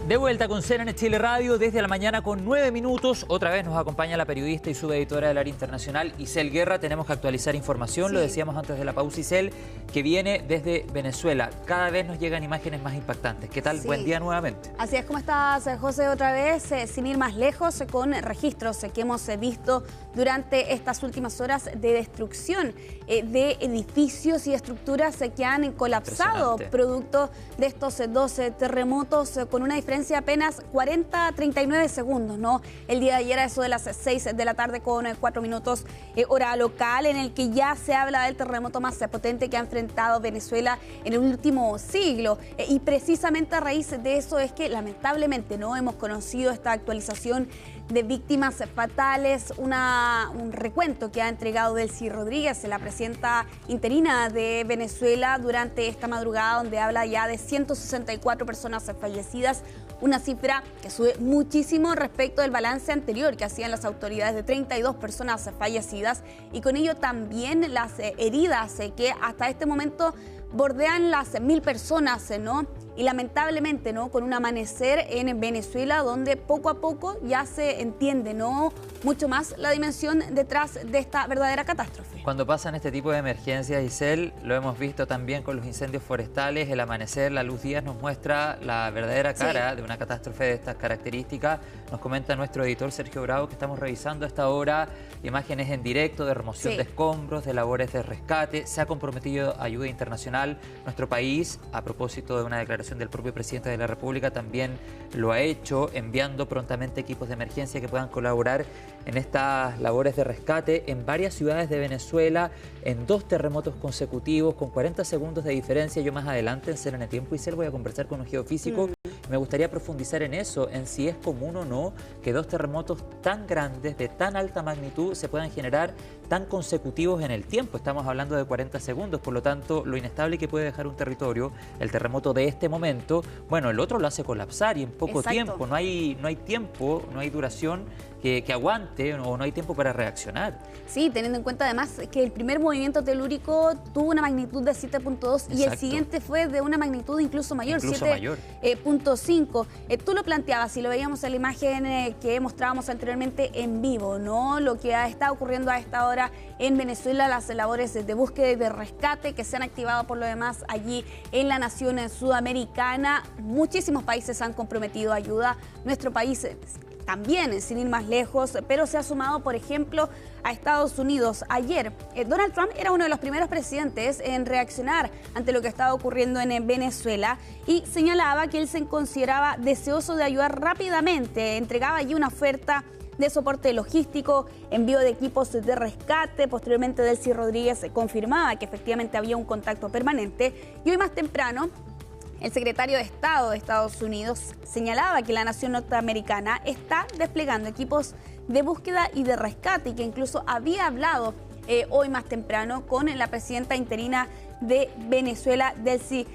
De vuelta con CNN Chile Radio desde la mañana con 9 minutos. Otra vez nos acompaña la periodista y subeditora del área internacional, Isel Guerra. Tenemos que actualizar información, Sí. Lo decíamos antes de la pausa, Isel, que viene desde Venezuela. Cada vez nos llegan imágenes más impactantes. ¿Qué tal? Sí. Buen día nuevamente. Así es, ¿cómo estás, José? Otra vez, sin ir más lejos, con registros que hemos visto durante estas últimas horas de destrucción de edificios y estructuras que han colapsado producto de estos 12 terremotos con una diferencia de apenas 40 a 39 segundos, ¿no? El día de ayer a eso de las 6 de la tarde con 4 minutos hora local, en el que ya se habla del terremoto más potente que ha enfrentado Venezuela en el último siglo. Y precisamente a raíz de eso es que lamentablemente no hemos conocido esta actualización de víctimas fatales, un recuento que ha entregado Delcy Rodríguez, la presidenta interina de Venezuela, durante esta madrugada, donde habla ya de 164 personas fallecidas, una cifra que sube muchísimo respecto del balance anterior que hacían las autoridades de 32 personas fallecidas, y con ello también las heridas que hasta este momento bordean las 1000 personas, ¿no? Y lamentablemente, ¿no?, con un amanecer en Venezuela donde poco a poco ya se entiende, ¿no?, mucho más la dimensión detrás de esta verdadera catástrofe. Cuando pasan este tipo de emergencias, Isel, lo hemos visto también con los incendios forestales. El amanecer, la luz días nos muestra la verdadera cara de una catástrofe de estas características. Nos comenta nuestro editor Sergio Bravo que estamos revisando a esta hora imágenes en directo de remoción de escombros, de labores de rescate. Se ha comprometido ayuda internacional. Nuestro país, a propósito de una declaración del propio presidente de la República, también lo ha hecho, enviando prontamente equipos de emergencia que puedan colaborar en estas labores de rescate en varias ciudades de Venezuela, en 2 terremotos consecutivos, con 40 segundos de diferencia. Yo más adelante en CNN Tiempo, Isel, voy a conversar con un geofísico. Me gustaría profundizar en eso, en si es común o no que 2 terremotos tan grandes, de tan alta magnitud, se puedan generar tan consecutivos en el tiempo. Estamos hablando de 40 segundos, por lo tanto, lo inestable que puede dejar un territorio, el terremoto de este momento, bueno, el otro lo hace colapsar y en poco tiempo. No hay tiempo, no hay duración que aguante, o no hay tiempo para reaccionar. Sí, teniendo en cuenta además que el primer movimiento telúrico tuvo una magnitud de 7.2 y el siguiente fue de una magnitud incluso mayor, 7.5. Tú lo planteabas y lo veíamos en la imagen que mostrábamos anteriormente en vivo, ¿no? Lo que está ocurriendo a esta hora en Venezuela, las labores de búsqueda y de rescate que se han activado por lo demás allí en la nación sudamericana. Muchísimos países han comprometido ayuda. Nuestro país también, sin ir más lejos, pero se ha sumado, por ejemplo, a Estados Unidos. Ayer, Donald Trump era uno de los primeros presidentes en reaccionar ante lo que estaba ocurriendo en Venezuela y señalaba que él se consideraba deseoso de ayudar rápidamente. Entregaba allí una oferta de soporte logístico, envío de equipos de rescate. Posteriormente, Delcy Rodríguez confirmaba que efectivamente había un contacto permanente, y hoy más temprano el secretario de Estado de Estados Unidos señalaba que la nación norteamericana está desplegando equipos de búsqueda y de rescate, y que incluso había hablado hoy más temprano con la presidenta interina de Venezuela, Delcy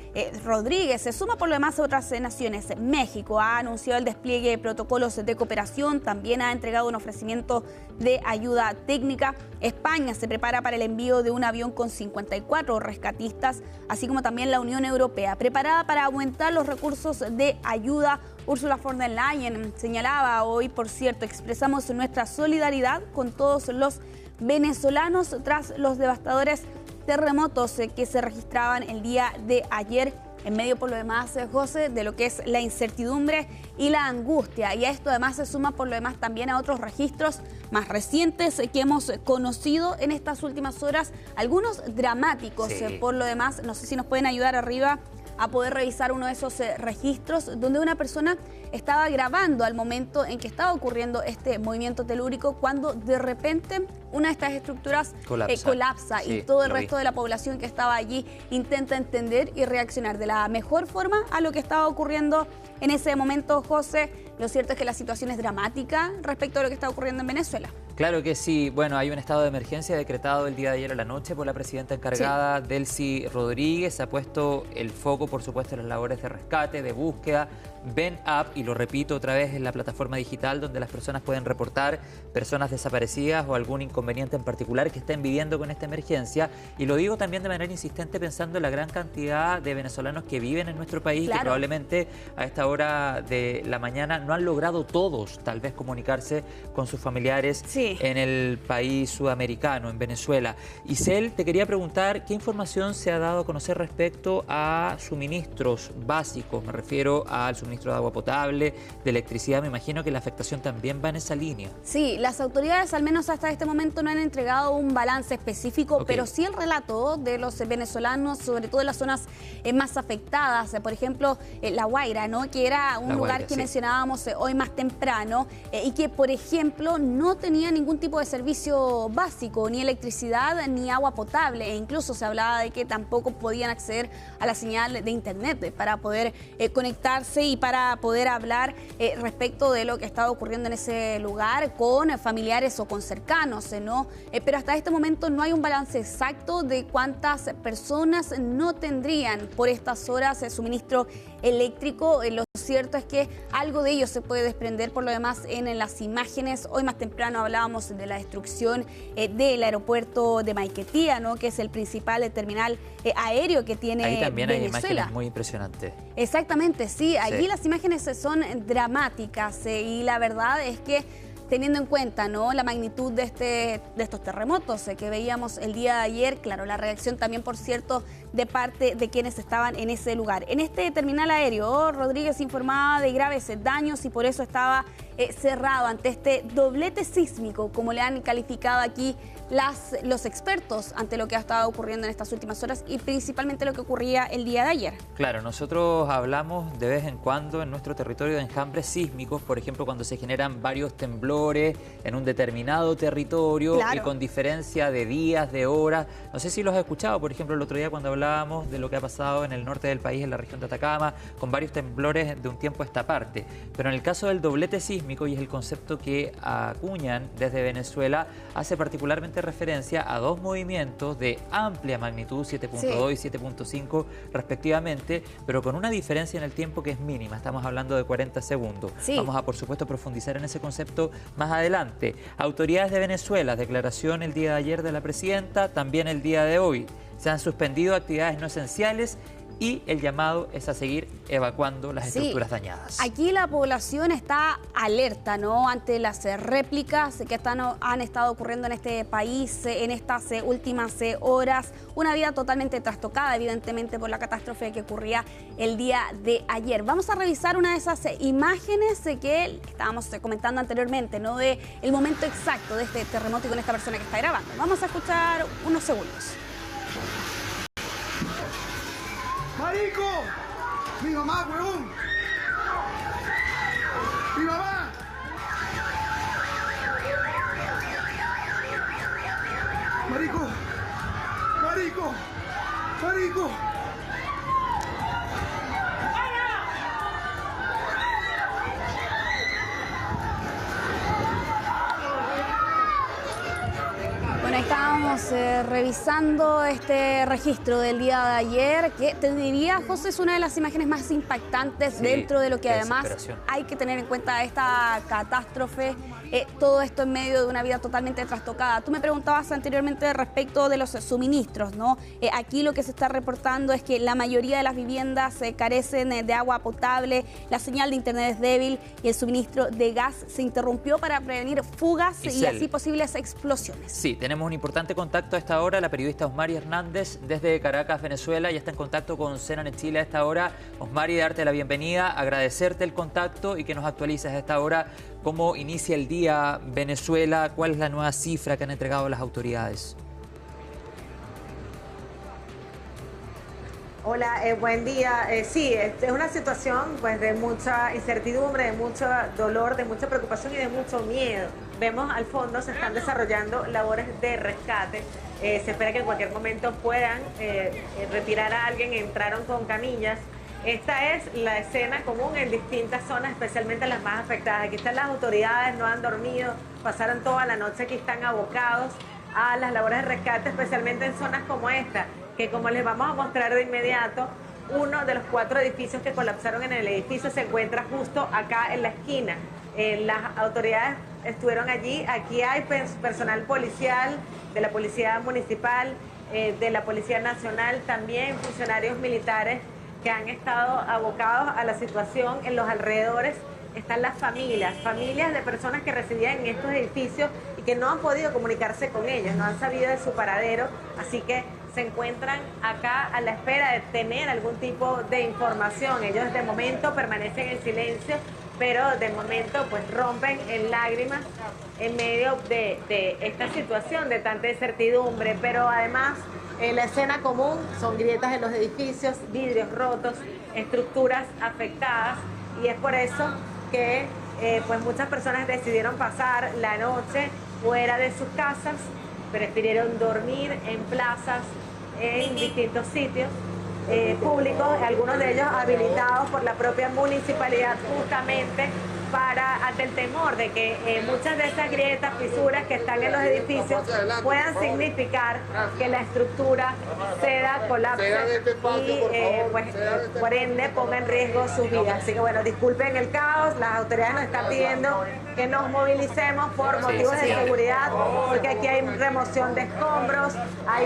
Rodríguez. Se suma por lo demás a otras naciones. México ha anunciado el despliegue de protocolos de cooperación, también ha entregado un ofrecimiento de ayuda técnica. España se prepara para el envío de un avión con 54 rescatistas, así como también la Unión Europea, preparada para aumentar los recursos de ayuda. Ursula von der Leyen señalaba hoy, por cierto, expresamos nuestra solidaridad con todos los venezolanos tras los devastadores terremotos que se registraban el día de ayer, en medio por lo demás, José, de lo que es la incertidumbre y la angustia. Y a esto además se suma por lo demás también a otros registros más recientes que hemos conocido en estas últimas horas, algunos dramáticos. Por lo demás, no sé si nos pueden ayudar arriba a poder revisar uno de esos registros donde una persona estaba grabando al momento en que estaba ocurriendo este movimiento telúrico, cuando de repente una de estas estructuras colapsa y todo el resto de la población que estaba allí intenta entender y reaccionar de la mejor forma a lo que estaba ocurriendo en ese momento, José. Lo cierto es que la situación es dramática respecto a lo que está ocurriendo en Venezuela. Claro que sí. Bueno, hay un estado de emergencia decretado el día de ayer a la noche por la presidenta encargada, Delcy Rodríguez. Se ha puesto el foco, por supuesto, en las labores de rescate, de búsqueda, VenUp, y lo repito otra vez, es la plataforma digital donde las personas pueden reportar personas desaparecidas o algún inconveniente en particular que estén viviendo con esta emergencia. Y lo digo también de manera insistente pensando en la gran cantidad de venezolanos que viven en nuestro país, que probablemente a esta hora de la mañana no han logrado todos tal vez comunicarse con sus familiares en el país sudamericano, en Venezuela. Isel, te quería preguntar, ¿qué información se ha dado a conocer respecto a suministros básicos? Me refiero al suministro de agua potable, de electricidad. Me imagino que la afectación también va en esa línea. Sí, las autoridades al menos hasta este momento no han entregado un balance específico, pero sí el relato de los venezolanos, sobre todo en las zonas más afectadas, por ejemplo, La Guaira, ¿no? Que era un lugar que mencionábamos hoy más temprano y que, por ejemplo, no tenía ningún tipo de servicio básico, ni electricidad ni agua potable, e incluso se hablaba de que tampoco podían acceder a la señal de internet para poder conectarse y para poder hablar respecto de lo que estaba ocurriendo en ese lugar con familiares o con cercanos, ¿no? Pero hasta este momento no hay un balance exacto de cuántas personas no tendrían por estas horas suministro eléctrico. Lo cierto es que algo de ello se puede desprender por lo demás en las imágenes. Hoy más temprano hablábamos de la destrucción del aeropuerto de Maiquetía, ¿no? Que es el principal terminal aéreo que tiene Venezuela. Ahí también hay imágenes muy impresionantes. Exactamente, sí. Allí las imágenes son dramáticas y la verdad es que teniendo en cuenta, ¿no?, la magnitud de estos terremotos que veíamos el día de ayer, claro, la reacción también, por cierto, de parte de quienes estaban en ese lugar. En este terminal aéreo, Rodríguez informaba de graves daños y por eso estaba cerrado ante este doblete sísmico, como le han calificado aquí los expertos, ante lo que ha estado ocurriendo en estas últimas horas y principalmente lo que ocurría el día de ayer. Claro, nosotros hablamos de vez en cuando en nuestro territorio de enjambres sísmicos, por ejemplo, cuando se generan varios temblores en un determinado territorio y con diferencia de días, de horas. No sé si los has escuchado, por ejemplo, el otro día cuando hablábamos de lo que ha pasado en el norte del país, en la región de Atacama, con varios temblores de un tiempo a esta parte. Pero en el caso del doblete sísmico, y es el concepto que acuñan desde Venezuela, hace particularmente referencia a dos movimientos de amplia magnitud, 7.2 y 7.5 respectivamente, pero con una diferencia en el tiempo que es mínima. Estamos hablando de 40 segundos. Vamos a, por supuesto, profundizar en ese concepto más adelante. Autoridades de Venezuela, declaración el día de ayer de la presidenta, también el día de hoy. Se han suspendido actividades no esenciales y el llamado es a seguir evacuando las estructuras dañadas. Aquí la población está alerta, ¿no?, ante las réplicas que han estado ocurriendo en este país en estas últimas horas. Una vida totalmente trastocada, evidentemente, por la catástrofe que ocurría el día de ayer. Vamos a revisar una de esas imágenes que estábamos comentando anteriormente, ¿no?, de el momento exacto de este terremoto y con esta persona que está grabando. Vamos a escuchar unos segundos. ¡Marico! ¡Mi mamá, huevón! ¡Mi mamá! ¡Marico! ¡Marico! ¡Marico! Bueno, estábamos revisando este registro del día de ayer, que te diría, José, es una de las imágenes más impactantes dentro de lo que además hay que tener en cuenta esta catástrofe. Todo esto en medio de una vida totalmente trastocada. Tú me preguntabas anteriormente respecto de los suministros, ¿no? Aquí lo que se está reportando es que la mayoría de las viviendas carecen de agua potable, la señal de internet es débil y el suministro de gas se interrumpió para prevenir fugas y así posibles explosiones. Sí, tenemos un importante contacto a esta hora. La periodista Osmari Hernández desde Caracas, Venezuela, ya está en contacto con CNN Chile a esta hora. Osmari, darte la bienvenida, agradecerte el contacto y que nos actualices a esta hora cómo inicia el día Venezuela, cuál es la nueva cifra que han entregado las autoridades. Hola, buen día. Sí, es una situación pues de mucha incertidumbre, de mucho dolor, de mucha preocupación y de mucho miedo. Vemos al fondo se están desarrollando labores de rescate. Se espera que en cualquier momento puedan retirar a alguien. Entraron con camillas. Esta es la escena común en distintas zonas, especialmente las más afectadas. Aquí están las autoridades, no han dormido, pasaron toda la noche aquí, están abocados a las labores de rescate, especialmente en zonas como esta, que como les vamos a mostrar de inmediato, uno de los 4 edificios que colapsaron en el edificio se encuentra justo acá en la esquina. Las autoridades estuvieron allí. Aquí hay personal policial, de la Policía Municipal, de la Policía Nacional, también funcionarios militares que han estado abocados a la situación. En los alrededores están las familias de personas que residían en estos edificios y que no han podido comunicarse con ellos, no han sabido de su paradero, así que se encuentran acá a la espera de tener algún tipo de información. Ellos de momento permanecen en silencio, pero de momento pues rompen en lágrimas en medio de esta situación de tanta incertidumbre. Pero además la escena común son grietas en los edificios, vidrios rotos, estructuras afectadas, y es por eso que pues muchas personas decidieron pasar la noche fuera de sus casas, prefirieron dormir en plazas, en distintos sitios públicos, algunos de ellos habilitados por la propia municipalidad justamente ante el temor de que muchas de esas grietas, fisuras que están en los edificios puedan significar que la estructura ceda, colapse y por ende ponga en riesgo sus vidas. Así que bueno, disculpen el caos, las autoridades nos están pidiendo que nos movilicemos por motivos de seguridad, porque aquí hay remoción de escombros, hay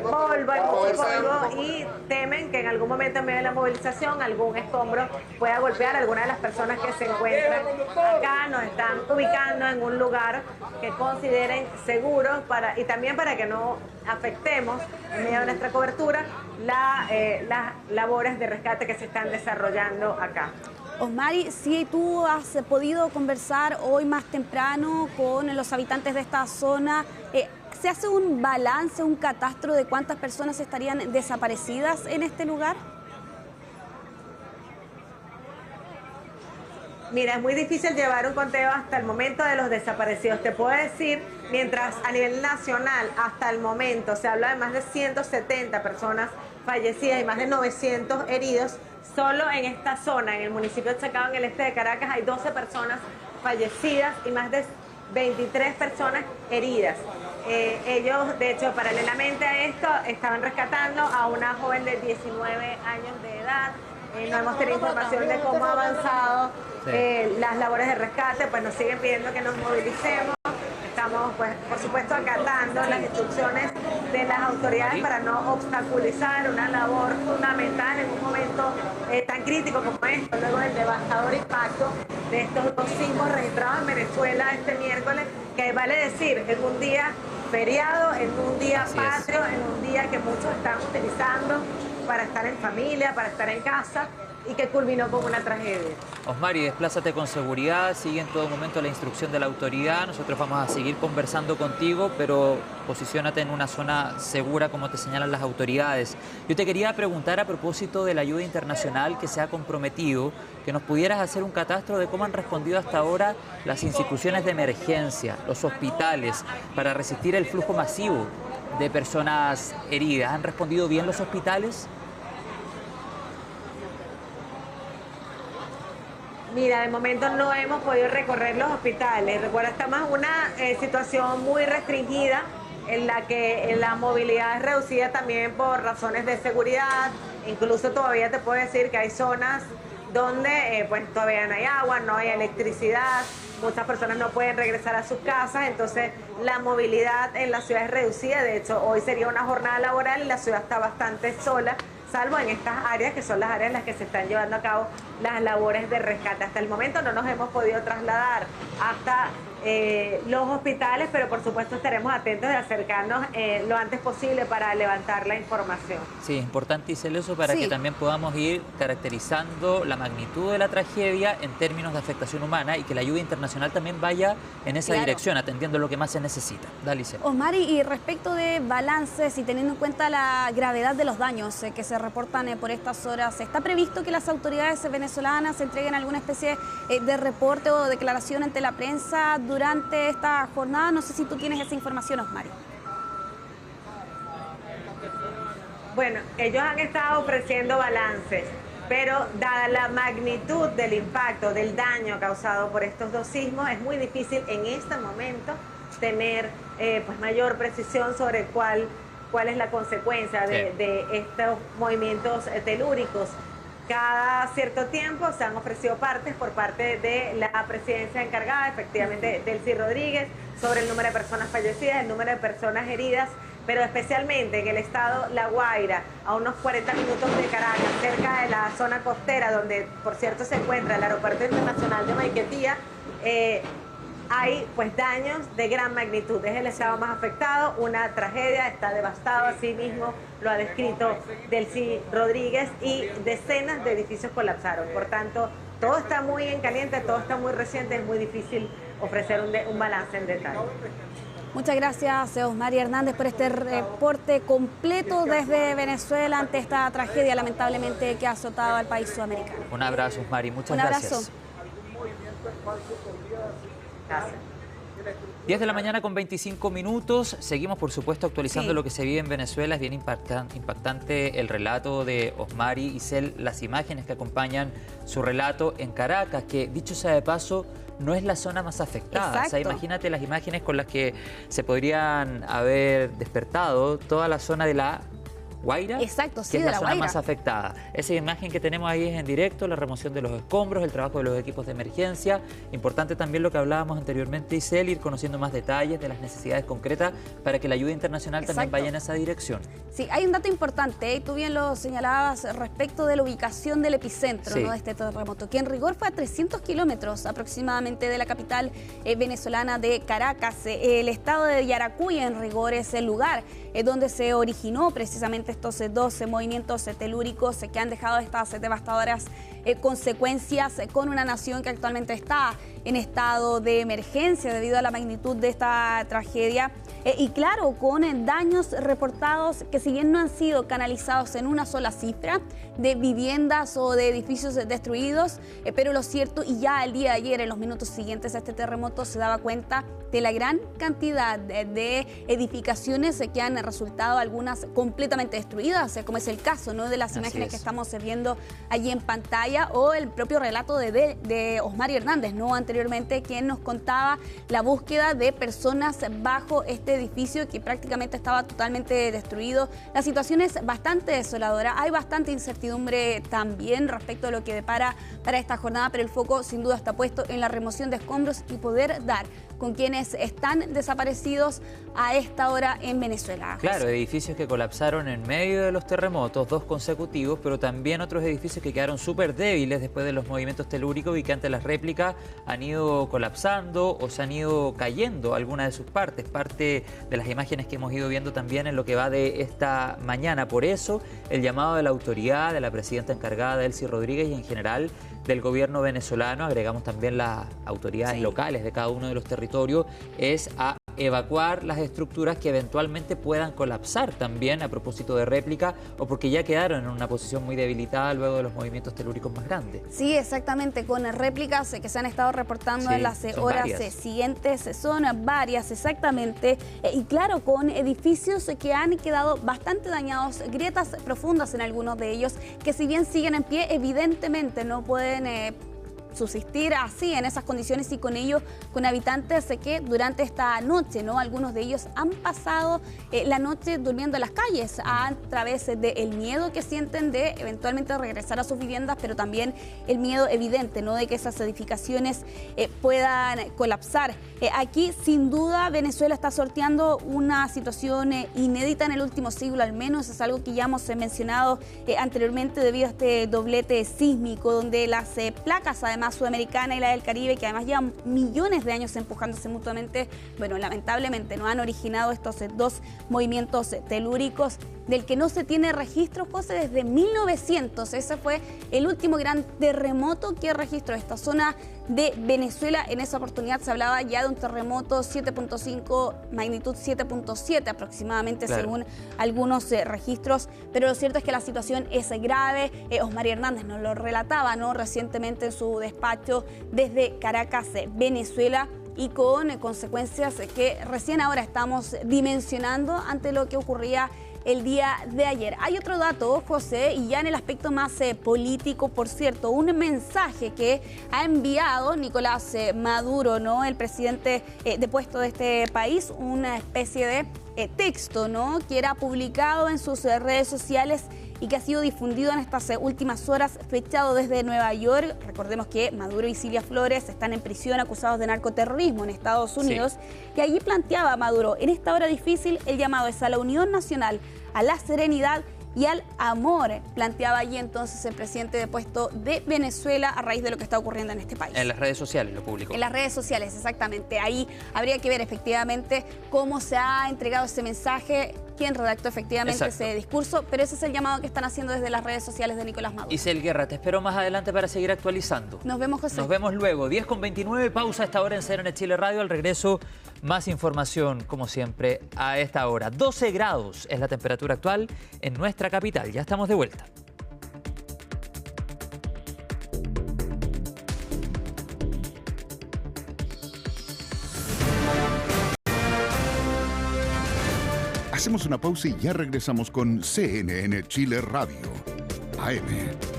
polvo, hay mucho polvo, y temen que en algún momento en medio de la movilización algún escombro pueda golpear a alguna de las personas que se encuentran acá. Nos están ubicando en un lugar que consideren seguro y también para que no afectemos en medio de nuestra cobertura las labores de rescate que se están desarrollando acá. Osmari, si tú has podido conversar hoy más temprano con los habitantes de esta zona, ¿se hace un balance, un catastro de cuántas personas estarían desaparecidas en este lugar? Mira, es muy difícil llevar un conteo hasta el momento de los desaparecidos. Te puedo decir, mientras a nivel nacional hasta el momento se habla de más de 170 personas fallecidas y más de 900 heridos, solo en esta zona, en el municipio de Chacao, en el este de Caracas, hay 12 personas fallecidas y más de 23 personas heridas. Ellos, de hecho, paralelamente a esto, estaban rescatando a una joven de 19 años de edad. No hemos tenido información de cómo ha avanzado las labores de rescate, pues nos siguen pidiendo que nos movilicemos. Estamos, pues, por supuesto, acatando las instrucciones de las autoridades para no obstaculizar una labor fundamental en un momento tan crítico como esto, luego del devastador impacto de estos 2 sismos registrados en Venezuela este miércoles, que vale decir, en un día feriado, en un día patrio, en un día que muchos están utilizando para estar en familia, para estar en casa, y que culminó con una tragedia. Osmari, desplázate con seguridad, sigue en todo momento la instrucción de la autoridad. Nosotros vamos a seguir conversando contigo, pero posiciónate en una zona segura, como te señalan las autoridades. Yo te quería preguntar a propósito de la ayuda internacional que se ha comprometido, que nos pudieras hacer un catastro de cómo han respondido hasta ahora las instituciones de emergencia, los hospitales, para resistir el flujo masivo de personas heridas. ¿Han respondido bien los hospitales? Mira, de momento no hemos podido recorrer los hospitales. Recuerda, estamos en una situación muy restringida en la que la movilidad es reducida también por razones de seguridad. Incluso todavía te puedo decir que hay zonas donde pues todavía no hay agua, no hay electricidad, muchas personas no pueden regresar a sus casas, entonces la movilidad en la ciudad es reducida. De hecho, hoy sería una jornada laboral y la ciudad está bastante sola, salvo en estas áreas que son las áreas en las que se están llevando a cabo las labores de rescate. Hasta el momento no nos hemos podido trasladar hasta los hospitales, pero por supuesto estaremos atentos de acercarnos lo antes posible para levantar la información. Sí, es importante, Isel, eso para que también podamos ir caracterizando la magnitud de la tragedia en términos de afectación humana y que la ayuda internacional también vaya en esa dirección, atendiendo lo que más se necesita. Dale, Isel. Osmari, y respecto de balances y teniendo en cuenta la gravedad de los daños que se reportan por estas horas, ¿está previsto que las autoridades venezolanas entreguen alguna especie de reporte o declaración ante la prensa durante esta jornada? No sé si tú tienes esa información, Osmari. Bueno, ellos han estado ofreciendo balances, pero dada la magnitud del impacto, del daño causado por estos 2 sismos, es muy difícil en este momento tener pues mayor precisión sobre cuál cuál es la consecuencia de estos movimientos telúricos. Cada cierto tiempo se han ofrecido partes por parte de la presidencia encargada, efectivamente, Delcy Rodríguez, sobre el número de personas fallecidas, el número de personas heridas, pero especialmente en el estado La Guaira, a unos 40 minutos de Caracas, cerca de la zona costera, donde por cierto se encuentra el Aeropuerto Internacional de Maiquetía, hay pues daños de gran magnitud. Es el estado más afectado, una tragedia, está devastado, así mismo lo ha descrito Delcy Rodríguez, y decenas de edificios colapsaron. Por tanto, todo está muy en caliente, todo está muy reciente, es muy difícil ofrecer un balance en detalle. Muchas gracias, Osmari Hernández, por este reporte completo desde Venezuela ante esta tragedia lamentablemente que ha azotado al país sudamericano. Un abrazo, Osmari, muchas gracias. Un abrazo. 10 de la mañana con 25 minutos. Seguimos, por supuesto, actualizando lo que se vive en Venezuela. Es bien impactante el relato de Osmari Isel, las imágenes que acompañan su relato en Caracas, que, dicho sea de paso, no es la zona más afectada. Exacto. O sea, imagínate las imágenes con las que se podrían haber despertado toda la zona de la Guaira, exacto, sí, que es de la la zona Guaira más afectada. Esa imagen que tenemos ahí es en directo, la remoción de los escombros, el trabajo de los equipos de emergencia. Importante también lo que hablábamos anteriormente, Isel, ir conociendo más detalles de las necesidades concretas para que la ayuda internacional también vaya en esa dirección. Sí, hay un dato importante, y tú bien lo señalabas respecto de la ubicación del epicentro, ¿no?, de este terremoto, que en rigor fue a 300 kilómetros aproximadamente de la capital venezolana de Caracas. El estado de Yaracuy en rigor es el lugar donde se originó precisamente estos 12 movimientos telúricos que han dejado estas devastadoras consecuencias con una nación que actualmente está en estado de emergencia debido a la magnitud de esta tragedia. Y claro, con daños reportados que, si bien no han sido canalizados en una sola cifra de viviendas o de edificios destruidos, pero lo cierto, y ya el día de ayer, en los minutos siguientes a este terremoto, se daba cuenta de la gran cantidad de edificaciones que han resultado, algunas completamente destruidas, como es el caso, ¿no?, de las imágenes que estamos viendo allí en pantalla, o el propio relato de Osmari Hernández, ¿no?, anteriormente, quien nos contaba la búsqueda de personas bajo este edificio que prácticamente estaba totalmente destruido. La situación es bastante desoladora, hay bastante incertidumbre también respecto a lo que depara para esta jornada, pero el foco sin duda está puesto en la remoción de escombros y poder dar con quienes están desaparecidos a esta hora en Venezuela. Claro, edificios que colapsaron en medio de los terremotos, 2 consecutivos, pero también otros edificios que quedaron súper débiles después de los movimientos telúricos y que ante las réplicas han ido colapsando o se han ido cayendo algunas de sus partes, parte de las imágenes que hemos ido viendo también en lo que va de esta mañana. Por eso, el llamado de la autoridad, de la presidenta encargada, Delcy Rodríguez, y en general del gobierno venezolano, agregamos también las autoridades locales de cada uno de los territorios, es a evacuar las estructuras que eventualmente puedan colapsar también a propósito de réplica o porque ya quedaron en una posición muy debilitada luego de los movimientos telúricos más grandes. Sí, exactamente, con réplicas que se han estado reportando en las horas siguientes, son varias exactamente, y claro, con edificios que han quedado bastante dañados, grietas profundas en algunos de ellos, que si bien siguen en pie, evidentemente no pueden subsistir así, en esas condiciones, y con ello con habitantes que durante esta noche, ¿no?, algunos de ellos han pasado la noche durmiendo en las calles a través del miedo que sienten de eventualmente regresar a sus viviendas, pero también el miedo evidente, ¿no?, de que esas edificaciones puedan colapsar. Aquí, sin duda, Venezuela está sorteando una situación inédita en el último siglo, al menos es algo que ya hemos mencionado anteriormente, debido a este doblete sísmico, donde las placas, además sudamericana y la del Caribe, que además llevan millones de años empujándose mutuamente, bueno, lamentablemente no han originado estos 2 movimientos telúricos, del que no se tiene registro, José, desde 1900. Ese fue el último gran terremoto que registró esta zona de Venezuela. En esa oportunidad se hablaba ya de un terremoto 7.5, magnitud 7.7 aproximadamente, según algunos registros, pero lo cierto es que la situación es grave. Osmari Hernández nos lo relataba, ¿no?, recientemente en su despacho desde Caracas, Venezuela, y con consecuencias que recién ahora estamos dimensionando ante lo que ocurría el día de ayer. Hay otro dato, José, y ya en el aspecto más político, por cierto, un mensaje que ha enviado Nicolás Maduro, ¿no? El presidente depuesto de este país, una especie de texto, ¿no? Que era publicado en sus redes sociales y que ha sido difundido en estas últimas horas, fechado desde Nueva York. Recordemos que Maduro y Cilia Flores están en prisión acusados de narcoterrorismo en Estados Unidos. Sí. Y allí planteaba Maduro: en esta hora difícil el llamado es a la unión nacional, a la serenidad y al amor. Planteaba allí entonces el presidente depuesto de Venezuela a raíz de lo que está ocurriendo en este país. En las redes sociales lo publicó. En las redes sociales, exactamente. Ahí habría que ver efectivamente cómo se ha entregado ese mensaje, quién redactó efectivamente ese discurso, pero ese es el llamado que están haciendo desde las redes sociales de Nicolás Maduro. Isel Guerra, te espero más adelante para seguir actualizando. Nos vemos, José. Nos vemos luego. 10:29, pausa a esta hora en CNN Chile Radio. Al regreso, más información, como siempre, a esta hora. 12 grados es la temperatura actual en nuestra capital. Ya estamos de vuelta. Hacemos una pausa y ya regresamos con CNN Chile Radio, AM.